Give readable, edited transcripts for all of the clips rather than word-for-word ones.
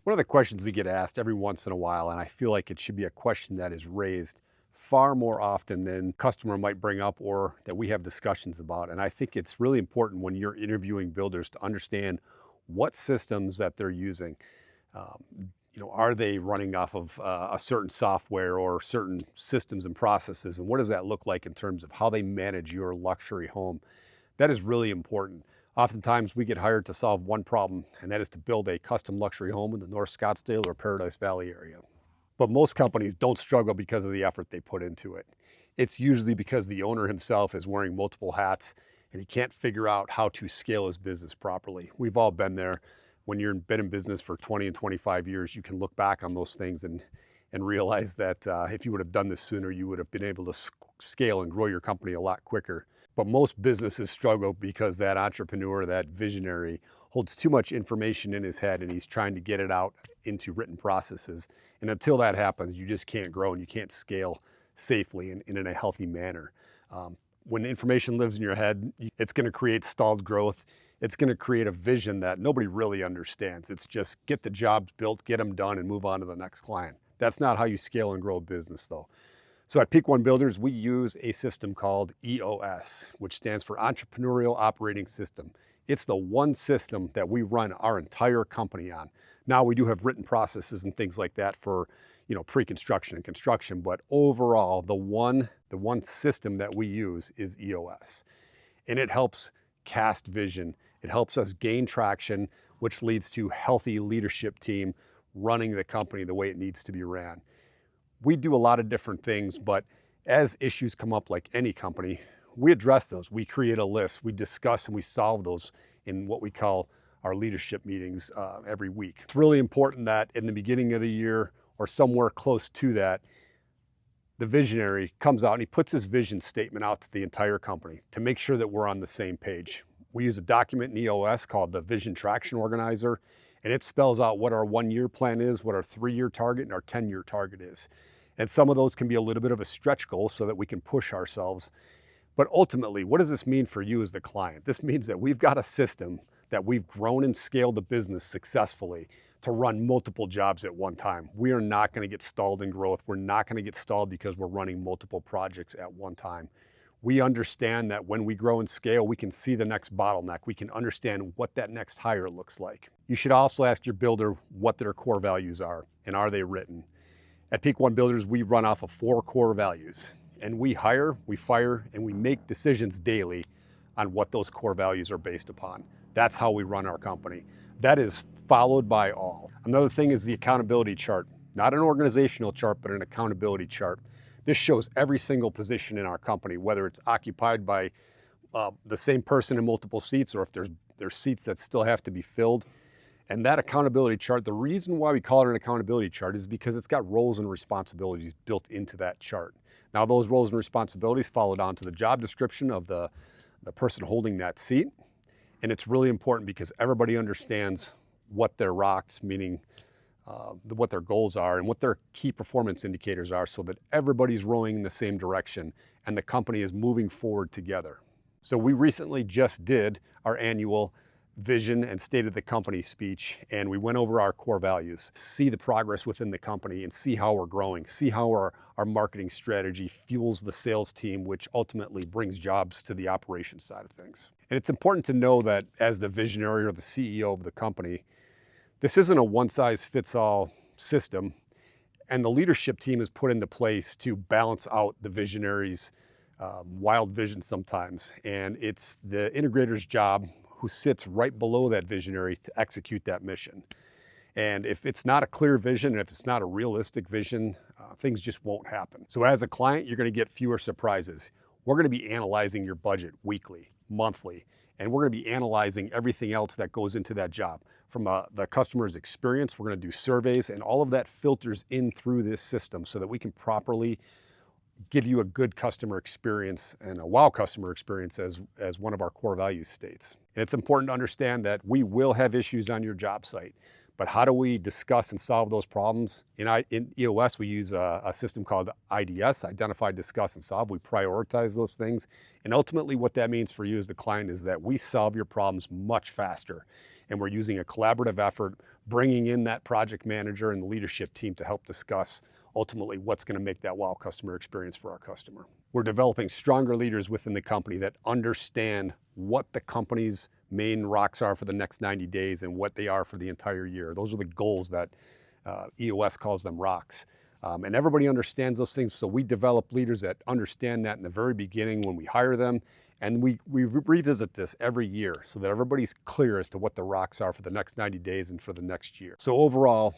One of the questions we get asked every once in a while, and I feel like it should be a question that is raised far more often than customer might bring up or that we have discussions about. And I think it's really important when you're interviewing builders to understand what systems that they're using. Um, are they running off of a certain software or certain systems and processes? And what does that look like in terms of how they manage your luxury home? That is really important. Oftentimes we get hired to solve one problem, and that is to build a custom luxury home in the North Scottsdale or Paradise Valley area. But most companies don't struggle because of the effort they put into it. It's usually because the owner himself is wearing multiple hats and he can't figure out how to scale his business properly. We've all been there. When you've been in business for 20 and 25 years, you can look back on those things and realize that if you would have done this sooner, you would have been able to scale and grow your company a lot quicker. But most businesses struggle because that entrepreneur, that visionary, holds too much information in his head and he's trying to get it out into written processes. And until that happens, you just can't grow and you can't scale safely and in a healthy manner. When information lives in your head, it's going to create stalled growth. It's going to create a vision that nobody really understands. It's just get the jobs built, get them done, and move on to the next client. That's not how you scale and grow a business, though. So at Peak One Builders, we use a system called EOS, which stands for Entrepreneurial Operating System. It's the one system that we run our entire company on. Now we do have written processes and things like that for, pre-construction and construction, but overall, the one system that we use is EOS. And it helps cast vision. It helps us gain traction, which leads to healthy leadership team running the company the way it needs to be ran. We do a lot of different things, but as issues come up like any company, we address those. We create a list, we discuss and we solve those in what we call our leadership meetings every week. It's really important that in the beginning of the year or somewhere close to that, the visionary comes out and he puts his vision statement out to the entire company to make sure that we're on the same page. We use a document in EOS called the Vision Traction Organizer, and it spells out what our 1-year plan is, what our 3-year target and our 10-year target is. And some of those can be a little bit of a stretch goal so that we can push ourselves. But ultimately, what does this mean for you as the client? This means that we've got a system that we've grown and scaled the business successfully to run multiple jobs at one time. We are not going to get stalled in growth. We're not going to get stalled because we're running multiple projects at one time. We understand that when we grow and scale, we can see the next bottleneck. We can understand what that next hire looks like. You should also ask your builder what their core values are and are they written. At Peak One Builders, we run off of 4 core values, and we hire, we fire, and we make decisions daily on what those core values are based upon. That's how we run our company. That is followed by all. Another thing is the accountability chart, not an organizational chart, but an accountability chart. This shows every single position in our company, whether it's occupied by the same person in multiple seats or if there's seats that still have to be filled. And that accountability chart, the reason why we call it an accountability chart is because it's got roles and responsibilities built into that chart. Now those roles and responsibilities follow down to the job description of the person holding that seat. And it's really important because everybody understands what their rocks, meaning what their goals are and what their key performance indicators are so that everybody's rowing in the same direction and the company is moving forward together. So we recently just did our annual vision and state of the company speech, and we went over our core values, see the progress within the company and see how we're growing, see how our marketing strategy fuels the sales team, which ultimately brings jobs to the operations side of things. And it's important to know that as the visionary or the CEO of the company, this isn't a one-size-fits-all system, and the leadership team is put into place to balance out the visionary's wild vision sometimes. And it's the integrator's job, who sits right below that visionary, to execute that mission. And if it's not a clear vision, and if it's not a realistic vision, things just won't happen. So as a client, you're gonna get fewer surprises. We're gonna be analyzing your budget weekly, monthly, and we're gonna be analyzing everything else that goes into that job. From the customer's experience, we're gonna do surveys, and all of that filters in through this system so that we can properly give you a good customer experience and a wow customer experience as one of our core values states. And it's important to understand that we will have issues on your job site, But how do we discuss and solve those problems? In EOS, we use a system called IDS, Identify, Discuss, and Solve. We prioritize those things. And ultimately what that means for you as the client is that we solve your problems much faster. And we're using a collaborative effort, bringing in that project manager and the leadership team to help discuss ultimately what's going to make that wow customer experience for our customer. We're developing stronger leaders within the company that understand what the company's main rocks are for the next 90 days and what they are for the entire year. Those are the goals that EOS calls them rocks. And everybody understands those things, so we develop leaders that understand that in the very beginning when we hire them, and we revisit this every year so that everybody's clear as to what the rocks are for the next 90 days and for the next year. So overall,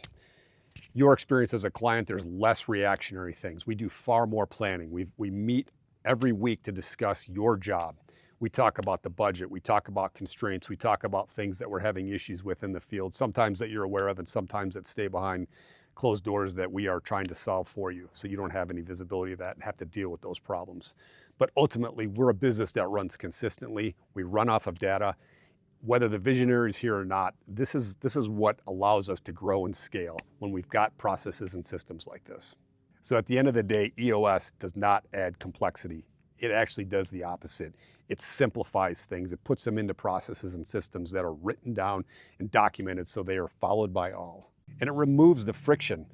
your experience as a client, there's less reactionary things. We do far more planning. We meet every week to discuss your job. We talk about the budget, we talk about constraints, we talk about things that we're having issues with in the field, sometimes that you're aware of and sometimes that stay behind closed doors that we are trying to solve for you, so you don't have any visibility of that and have to deal with those problems. But ultimately, we're a business that runs consistently. We run off of data. Whether the visionary is here or not, this is what allows us to grow and scale when we've got processes and systems like this. So at the end of the day, EOS does not add complexity. It actually does the opposite. It simplifies things. It puts them into processes and systems that are written down and documented so they are followed by all. And it removes the friction,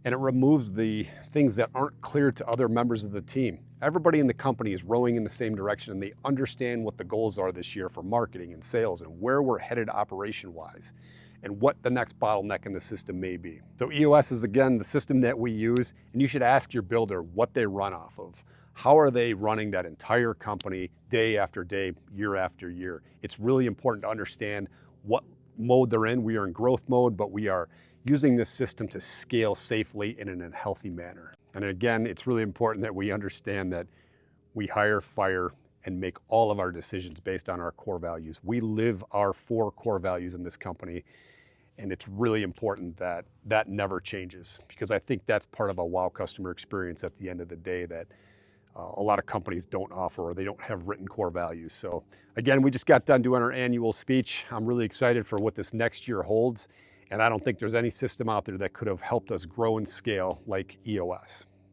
and it removes the things that aren't clear to other members of the team. Everybody in the company is rowing in the same direction, and they understand what the goals are this year for marketing and sales and where we're headed operation-wise and what the next bottleneck in the system may be. So EOS is, again, the system that we use, and you should ask your builder what they run off of. How are they running that entire company day after day, year after year? It's really important to understand what mode they're in. We are in growth mode, but we are using this system to scale safely and in a healthy manner. And again, it's really important that we understand that we hire, fire, and make all of our decisions based on our core values. We live our 4 core values in this company, and it's really important that that never changes, because I think that's part of a wow customer experience at the end of the day that a lot of companies don't offer, or they don't have written core values. So again, we just got done doing our annual speech. I'm really excited for what this next year holds. And I don't think there's any system out there that could have helped us grow and scale like EOS.